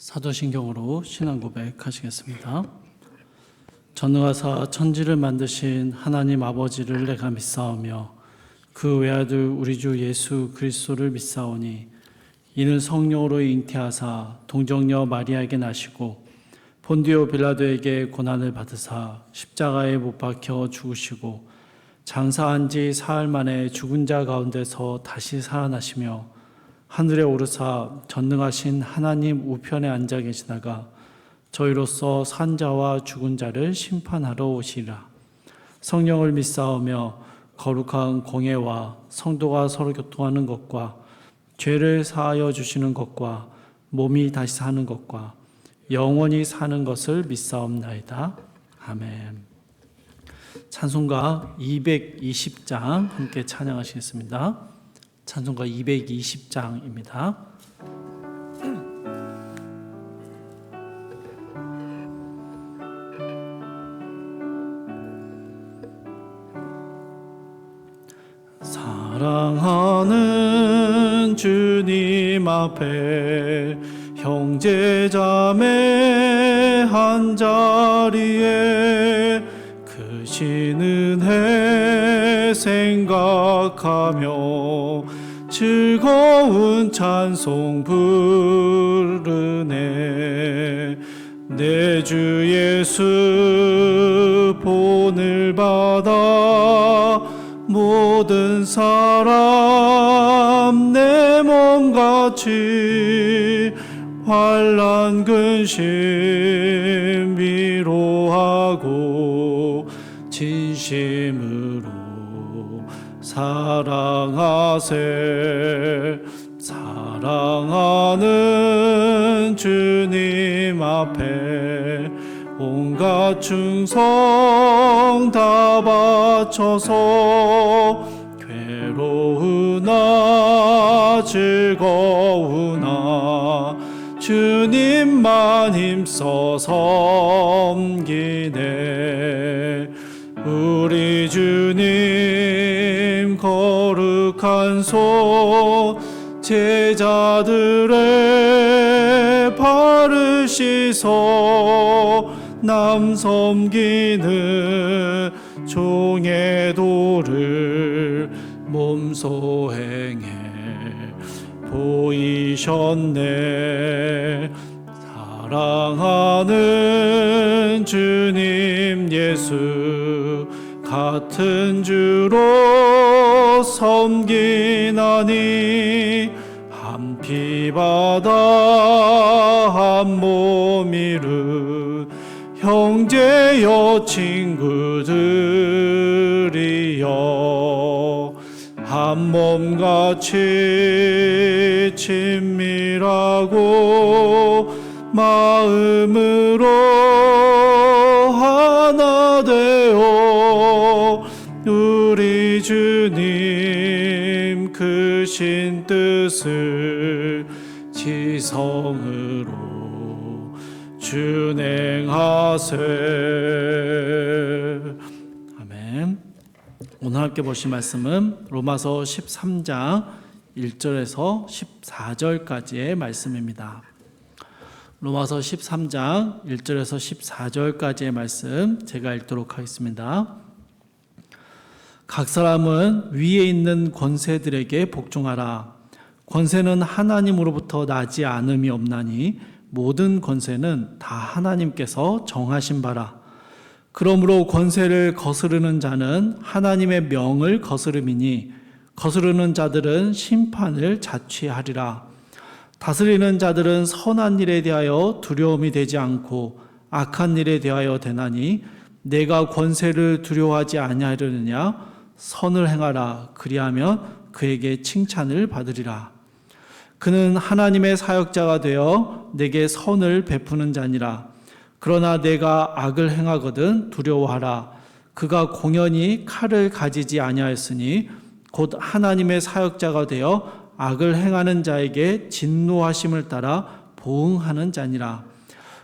사도신경으로 신앙 고백하시겠습니다. 전능하사 천지를 만드신 하나님 아버지를 내가 믿사오며 그 외아들 우리 주 예수 그리스도를 믿사오니 이는 성령으로 잉태하사 동정녀 마리아에게 나시고 본디오 빌라도에게 고난을 받으사 십자가에 못 박혀 죽으시고 장사한 지 사흘 만에 죽은 자 가운데서 다시 살아나시며 하늘에 오르사 전능하신 하나님 우편에 앉아 계시다가 저희로서 산 자와 죽은 자를 심판하러 오시리라. 성령을 믿사오며 거룩한 공예와 성도가 서로 교통하는 것과 죄를 사하여 주시는 것과 몸이 다시 사는 것과 영원히 사는 것을 믿사옵나이다. 아멘. 찬송가 220장 함께 찬양하시겠습니다. 찬송가 220장입니다. 사랑하는 주님 앞에 형제자매 한자리에 크신 은혜 생각하며 즐거운 찬송 부르네. 내 주 예수 본을 받아 모든 사람 내 몸같이 환난 근심 위로하고 진심으로 사랑하세. 사랑하는 주님 앞에 온갖 충성 다 바쳐서 괴로우나 즐거우나 주님만 힘써 섬기네. 우리 주님 거룩한 손 제자들의 발을 씻어 남 섬기는 종의 도를 몸소 행해 보이셨네. 사랑하는 주님 예수 같은 주로 섬기나니 한 피바다 한 몸이른 형제여 친구들이여 한 몸같이 친밀하고 마음으로 하나 되어 우리 주님 크신 뜻을 지성으로 준행하세. 아멘. 오늘 함께 보실 말씀은 로마서 13장 1절에서 14절까지의 말씀입니다. 로마서 13장 1절에서 14절까지의 말씀 제가 읽도록 하겠습니다. 각 사람은 위에 있는 권세들에게 복종하라. 권세는 하나님으로부터 나지 않음이 없나니 모든 권세는 다 하나님께서 정하신 바라. 그러므로 권세를 거스르는 자는 하나님의 명을 거스름이니 거스르는 자들은 심판을 자취하리라. 다스리는 자들은 선한 일에 대하여 두려움이 되지 않고 악한 일에 대하여 되나니 내가 권세를 두려워하지 아니하려느냐. 선을 행하라. 그리하면 그에게 칭찬을 받으리라. 그는 하나님의 사역자가 되어 내게 선을 베푸는 자니라. 그러나 내가 악을 행하거든 두려워하라. 그가 공연히 칼을 가지지 아니하였으니 곧 하나님의 사역자가 되어 악을 행하는 자에게 진노하심을 따라 보응하는 자니라.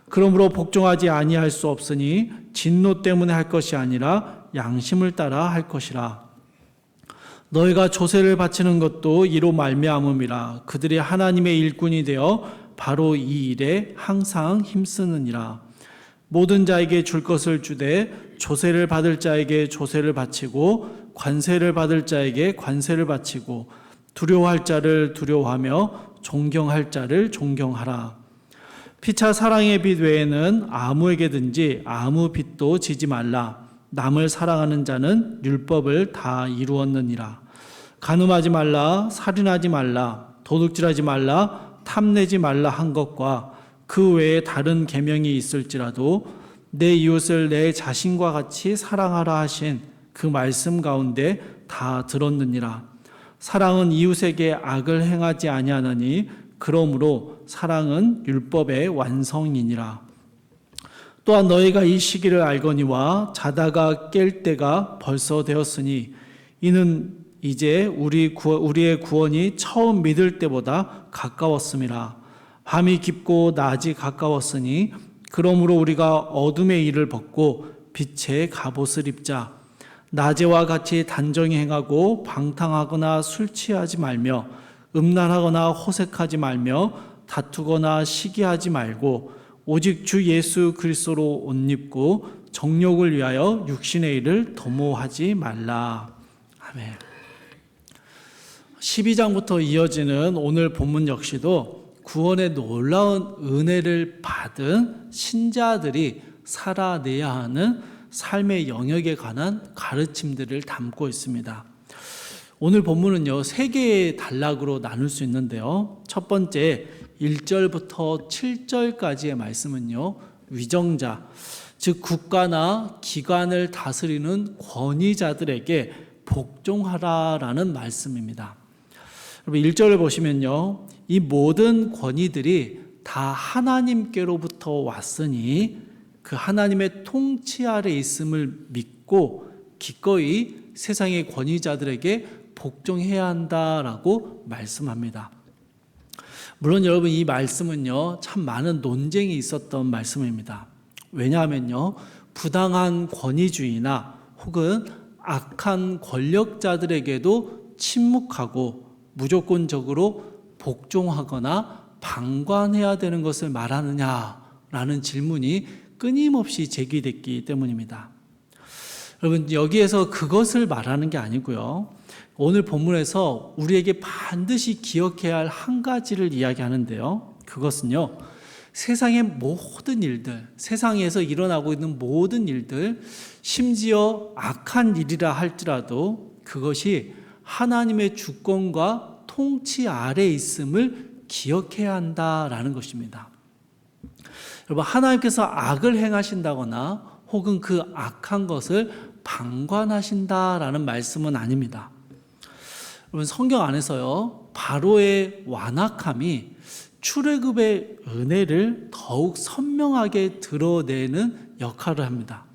그러므로 복종하지 아니할 수 없으니 진노 때문에 할 것이 아니라 양심을 따라 할 것이라. 너희가 조세를 바치는 것도 이로 말미암음이라. 그들이 하나님의 일꾼이 되어 바로 이 일에 항상 힘쓰느니라. 모든 자에게 줄 것을 주되 조세를 받을 자에게 조세를 바치고 관세를 받을 자에게 관세를 바치고 두려워할 자를 두려워하며 존경할 자를 존경하라. 피차 사랑의 빚 외에는 아무에게든지 아무 빚도 지지 말라. 남을 사랑하는 자는 율법을 다 이루었느니라. 간음하지 말라, 살인하지 말라, 도둑질하지 말라, 탐내지 말라 한 것과 그 외에 다른 계명이 있을지라도 내 이웃을 내 자신과 같이 사랑하라 하신 그 말씀 가운데 다 들었느니라. 사랑은 이웃에게 악을 행하지 아니하느니 그러므로 사랑은 율법의 완성이니라. 또한 너희가 이 시기를 알거니와 자다가 깰 때가 벌써 되었으니 이는 이제 우리의 구원이 처음 믿을 때보다 가까웠음이라. 밤이 깊고 낮이 가까웠으니 그러므로 우리가 어둠의 일을 벗고 빛의 갑옷을 입자. 낮에와 같이 단정히 행하고 방탕하거나 술 취하지 말며 음란하거나 호색하지 말며 다투거나 시기하지 말고 오직 주 예수 그리스도로 옷 입고 정욕을 위하여 육신의 일을 도모하지 말라. 아멘. 12장부터 이어지는 오늘 본문 역시도 구원의 놀라운 은혜를 받은 신자들이 살아내야 하는 삶의 영역에 관한 가르침들을 담고 있습니다. 오늘 본문은요, 3개의 단락으로 나눌 수 있는데요. 첫 번째 1절부터 7절까지의 말씀은요, 위정자, 즉 국가나 기관을 다스리는 권위자들에게 복종하라라는 말씀입니다. 여러분 1절을 보시면요, 이 모든 권위들이 다 하나님께로부터 왔으니 그 하나님의 통치 아래 있음을 믿고 기꺼이 세상의 권위자들에게 복종해야 한다라고 말씀합니다. 물론 여러분 이 말씀은요, 참 많은 논쟁이 있었던 말씀입니다. 왜냐하면요, 부당한 권위주의나 혹은 악한 권력자들에게도 침묵하고 무조건적으로 복종하거나 방관해야 되는 것을 말하느냐라는 질문이 끊임없이 제기됐기 때문입니다. 여러분 여기에서 그것을 말하는 게 아니고요, 오늘 본문에서 우리에게 반드시 기억해야 할 한 가지를 이야기하는데요, 그것은요, 세상의 모든 일들, 세상에서 일어나고 있는 모든 일들, 심지어 악한 일이라 할지라도 그것이 하나님의 주권과 통치 아래 있음을 기억해야 한다라는 것입니다. 여러분 하나님께서 악을 행하신다거나 혹은 그 악한 것을 방관하신다라는 말씀은 아닙니다. 여러분 성경 안에서요, 바로의 완악함이 출애굽의 은혜를 더욱 선명하게 드러내는 역할을 합니다.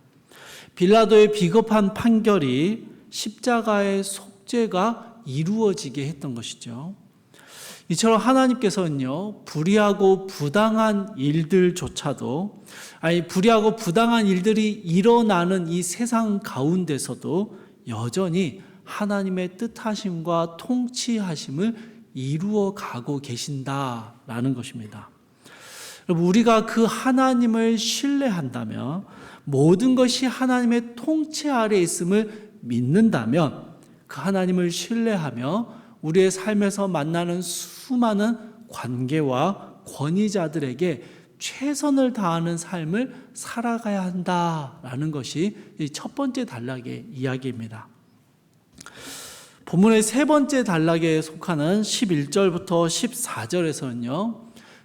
빌라도의 비겁한 판결이 십자가의 속죄가 이루어지게 했던 것이죠. 이처럼 하나님께서는요, 불의하고 부당한 일들조차도, 불의하고 부당한 일들이 일어나는 이 세상 가운데서도 여전히 하나님의 뜻하심과 통치하심을 이루어 가고 계신다라는 것입니다. 여러분, 우리가 그 하나님을 신뢰한다면, 모든 것이 하나님의 통치 아래 있음을 믿는다면, 그 하나님을 신뢰하며 우리의 삶에서 만나는 수많은 관계와 권위자들에게 최선을 다하는 삶을 살아가야 한다라는 것이 첫 번째 단락의 이야기입니다. 본문의 세 번째 단락에 속하는 11절부터 14절에서는요,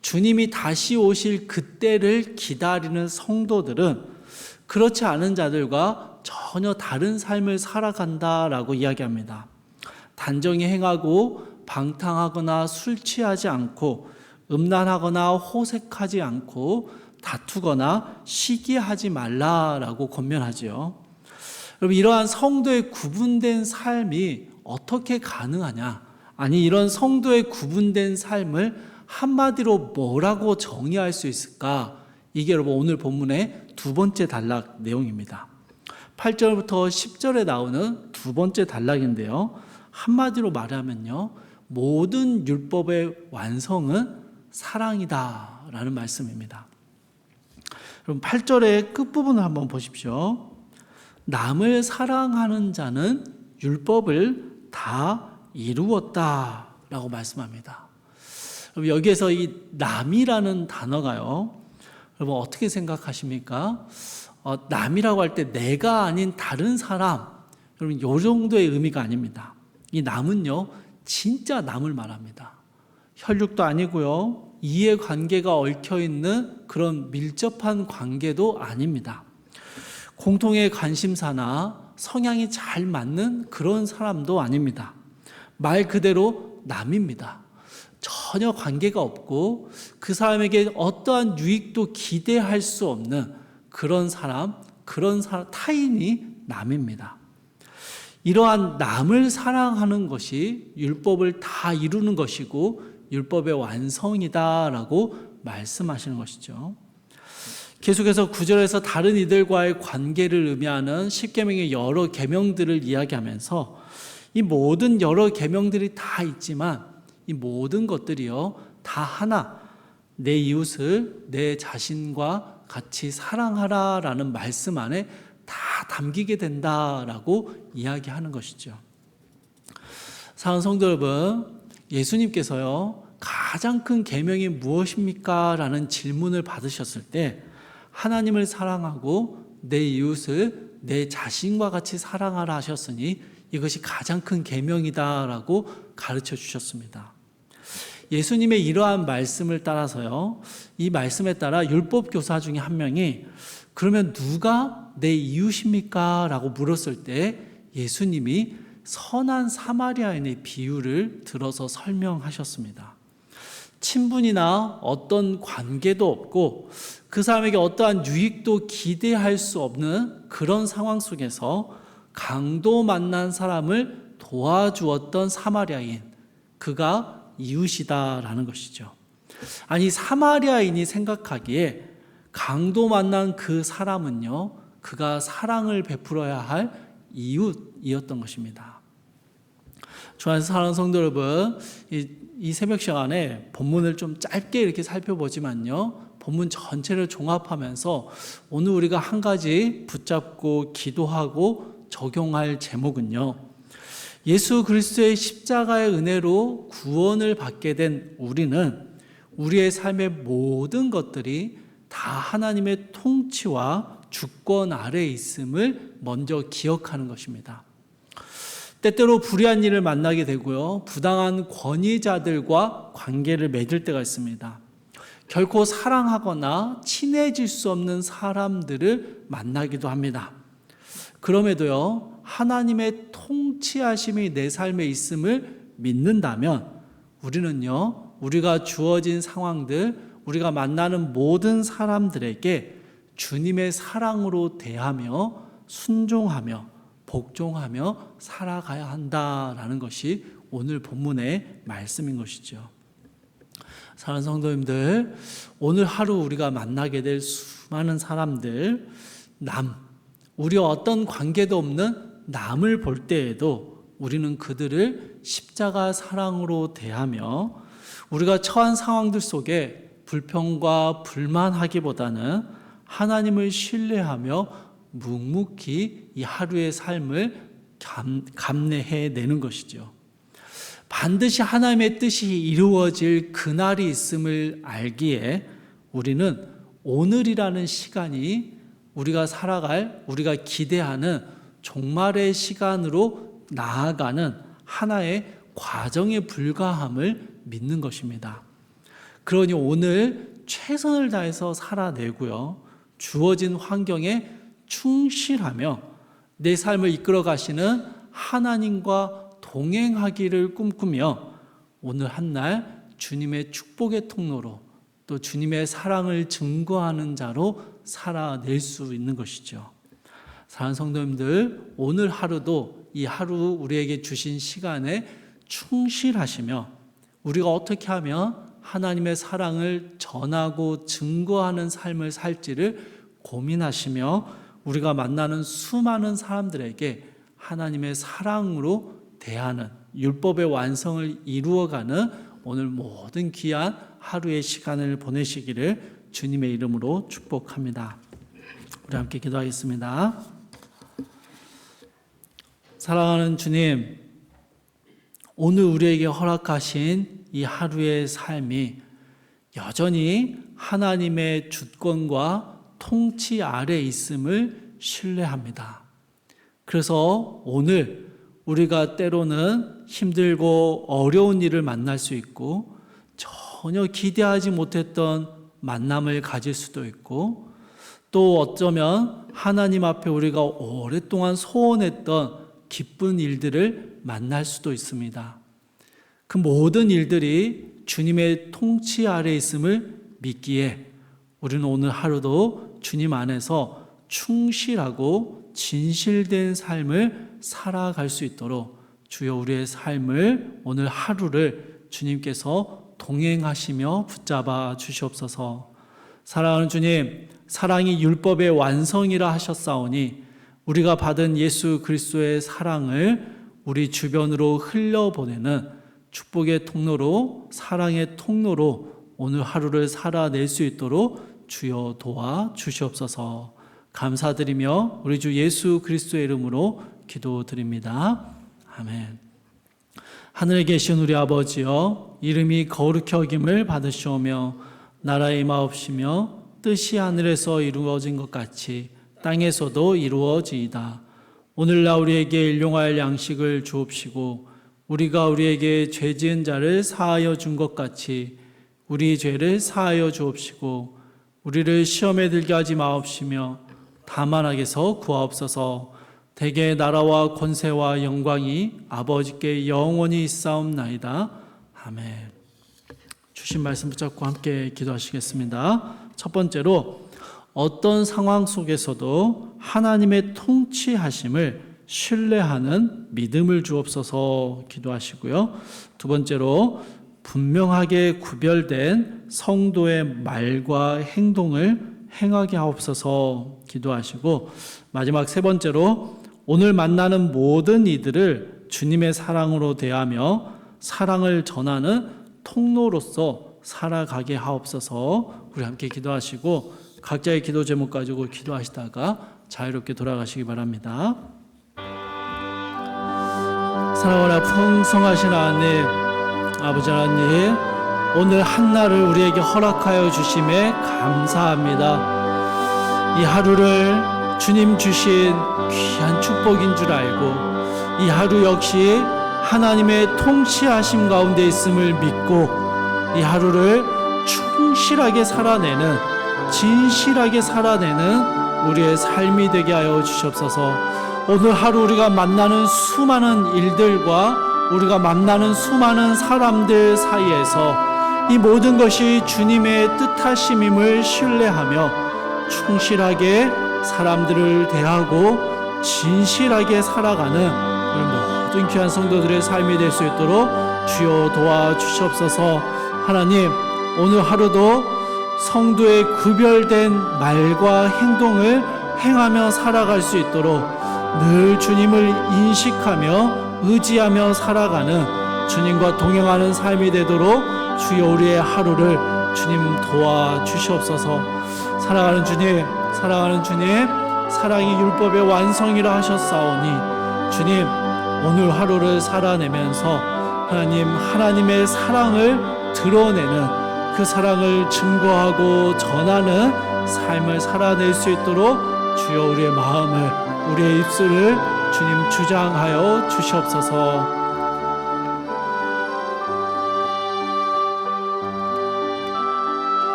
주님이 다시 오실 그때를 기다리는 성도들은 그렇지 않은 자들과 전혀 다른 삶을 살아간다라고 이야기합니다. 단정히 행하고 방탕하거나 술 취하지 않고 음란하거나 호색하지 않고 다투거나 시기하지 말라라고 권면하죠. 여러분 이러한 성도의 구분된 삶이 어떻게 가능하냐? 아니 이런 성도의 구분된 삶을 한마디로 뭐라고 정의할 수 있을까? 이게 여러분 오늘 본문의 두 번째 단락 내용입니다. 8절부터 10절에 나오는 두 번째 단락인데요, 한마디로 말하면요, 모든 율법의 완성은 사랑이다라는 말씀입니다. 그럼 8절의 끝부분을 한번 보십시오. 남을 사랑하는 자는 율법을 다 이루었다라고 말씀합니다. 여기에서 이 남이라는 단어가요, 여러분 어떻게 생각하십니까? 남이라고 할 때 내가 아닌 다른 사람, 여러분 이 정도의 의미가 아닙니다. 이 남은요 진짜 남을 말합니다. 혈육도 아니고요, 이해관계가 얽혀있는 그런 밀접한 관계도 아닙니다. 공통의 관심사나 성향이 잘 맞는 그런 사람도 아닙니다. 말 그대로 남입니다. 전혀 관계가 없고 그 사람에게 어떠한 유익도 기대할 수 없는 그런 사람, 타인이 남입니다. 이러한 남을 사랑하는 것이 율법을 다 이루는 것이고 율법의 완성이다라고 말씀하시는 것이죠. 계속해서 9절에서 다른 이들과의 관계를 의미하는 십계명의 여러 계명들을 이야기하면서 이 모든 여러 계명들이 다 있지만 이 모든 것들이요 다 하나, 내 이웃을 내 자신과 같이 사랑하라라는 말씀 안에 다 담기게 된다라고 이야기하는 것이죠. 사랑하는 성도 여러분, 예수님께서요 가장 큰 계명이 무엇입니까? 라는 질문을 받으셨을 때 하나님을 사랑하고 내 이웃을 내 자신과 같이 사랑하라 하셨으니 이것이 가장 큰 계명이다라고 가르쳐 주셨습니다. 예수님의 이러한 말씀을 따라서요, 이 말씀에 따라 율법 교사 중에 한 명이 그러면 누가 내 이웃입니까? 라고 물었을 때 예수님이 선한 사마리아인의 비유를 들어서 설명하셨습니다. 친분이나 어떤 관계도 없고 그 사람에게 어떠한 유익도 기대할 수 없는 그런 상황 속에서 강도 만난 사람을 도와주었던 사마리아인, 그가 이웃이다라는 것이죠. 아니, 사마리아인이 생각하기에 강도 만난 그 사람은요, 그가 사랑을 베풀어야 할 이웃이었던 것입니다. 좋아하는 사랑하는 성도 여러분, 이 새벽 시간에 본문을 좀 짧게 이렇게 살펴보지만요, 본문 전체를 종합하면서 오늘 우리가 한 가지 붙잡고 기도하고 적용할 제목은요, 예수 그리스도의 십자가의 은혜로 구원을 받게 된 우리는 우리의 삶의 모든 것들이 다 하나님의 통치와 주권 아래에 있음을 먼저 기억하는 것입니다. 때때로 불의한 일을 만나게 되고요, 부당한 권위자들과 관계를 맺을 때가 있습니다. 결코 사랑하거나 친해질 수 없는 사람들을 만나기도 합니다. 그럼에도요, 하나님의 통치하심이 내 삶에 있음을 믿는다면 우리는요, 우리가 주어진 상황들, 우리가 만나는 모든 사람들에게 주님의 사랑으로 대하며 순종하며 복종하며 살아가야 한다라는 것이 오늘 본문의 말씀인 것이죠. 사랑하는 성도님들, 오늘 하루 우리가 만나게 될 수많은 사람들, 우리와 어떤 관계도 없는 남을 볼 때에도 우리는 그들을 십자가 사랑으로 대하며 우리가 처한 상황들 속에 불평과 불만하기보다는 하나님을 신뢰하며 묵묵히 이 하루의 삶을 감내해내는 것이죠. 반드시 하나님의 뜻이 이루어질 그날이 있음을 알기에 우리는 오늘이라는 시간이 우리가 살아갈, 우리가 기대하는 종말의 시간으로 나아가는 하나의 과정에 불과함을 믿는 것입니다. 그러니 오늘 최선을 다해서 살아내고요, 주어진 환경에 충실하며 내 삶을 이끌어 가시는 하나님과 동행하기를 꿈꾸며 오늘 한날 주님의 축복의 통로로 또 주님의 사랑을 증거하는 자로 살아낼 수 있는 것이죠. 사랑하는 성도님들, 오늘 하루도 이 하루 우리에게 주신 시간에 충실하시며 우리가 어떻게 하면 하나님의 사랑을 전하고 증거하는 삶을 살지를 고민하시며 우리가 만나는 수많은 사람들에게 하나님의 사랑으로 대하는 율법의 완성을 이루어가는 오늘 모든 귀한 하루의 시간을 보내시기를 주님의 이름으로 축복합니다. 우리 함께 기도하겠습니다. 사랑하는 주님, 오늘 우리에게 허락하신 이 하루의 삶이 여전히 하나님의 주권과 통치 아래 있음을 신뢰합니다. 그래서 오늘 우리가 때로는 힘들고 어려운 일을 만날 수 있고 전혀 기대하지 못했던 만남을 가질 수도 있고 또 어쩌면 하나님 앞에 우리가 오랫동안 소원했던 기쁜 일들을 만날 수도 있습니다. 그 모든 일들이 주님의 통치 아래 있음을 믿기에 우리는 오늘 하루도 주님 안에서 충실하고 진실된 삶을 살아갈 수 있도록 주여 우리의 삶을 오늘 하루를 주님께서 동행하시며 붙잡아 주시옵소서. 사랑하는 주님, 사랑이 율법의 완성이라 하셨사오니 우리가 받은 예수 그리스도의 사랑을 우리 주변으로 흘려보내는 축복의 통로로 사랑의 통로로 오늘 하루를 살아낼 수 있도록 주여 도와 주시옵소서. 감사드리며 우리 주 예수 그리스도의 이름으로 기도드립니다. 아멘. 하늘에 계신 우리 아버지여, 이름이 거룩히 여김을 받으시오며 나라의 임하옵시며 뜻이 하늘에서 이루어진 것 같이 땅에서도 이루어지이다. 오늘날 우리에게 일용할 양식을 주옵시고 우리가 우리에게 죄 지은 자를 사하여 준 것 같이 우리 죄를 사하여 주옵시고 우리를 시험에 들게 하지 마옵시며 다만 악에서 구하옵소서. 대개 나라와 권세와 영광이 아버지께 영원히 있사옵나이다. 아멘. 주신 말씀 붙잡고 함께 기도하시겠습니다. 첫 번째로 어떤 상황 속에서도 하나님의 통치하심을 신뢰하는 믿음을 주옵소서 기도하시고요. 두 번째로 분명하게 구별된 성도의 말과 행동을 행하게 하옵소서 기도하시고, 마지막 세 번째로 오늘 만나는 모든 이들을 주님의 사랑으로 대하며 사랑을 전하는 통로로서 살아가게 하옵소서. 우리 함께 기도하시고 각자의 기도 제목 가지고 기도하시다가 자유롭게 돌아가시기 바랍니다. 사랑하나 풍성하신 하나님, 아버지 하나님, 오늘 한날을 우리에게 허락하여 주심에 감사합니다. 이 하루를 주님 주신 귀한 축복인 줄 알고 이 하루 역시 하나님의 통치하심 가운데 있음을 믿고 이 하루를 충실하게 살아내는, 진실하게 살아내는 우리의 삶이 되게 하여 주시옵소서. 오늘 하루 우리가 만나는 수많은 일들과 우리가 만나는 수많은 사람들 사이에서 이 모든 것이 주님의 뜻하심임을 신뢰하며 충실하게 사람들을 대하고 진실하게 살아가는 우리 모든 귀한 성도들의 삶이 될 수 있도록 주여 도와주시옵소서. 하나님, 오늘 하루도 성도의 구별된 말과 행동을 행하며 살아갈 수 있도록 늘 주님을 인식하며 의지하며 살아가는, 주님과 동행하는 삶이 되도록 주여 우리의 하루를 주님 도와주시옵소서. 사랑하는 주님, 사랑하는 주님, 사랑이 율법의 완성이라 하셨사오니 주님, 오늘 하루를 살아내면서 하나님, 하나님의 사랑을 드러내는, 그 사랑을 증거하고 전하는 삶을 살아낼 수 있도록 주여 우리의 마음을, 우리의 입술을 주님 주장하여 주시옵소서.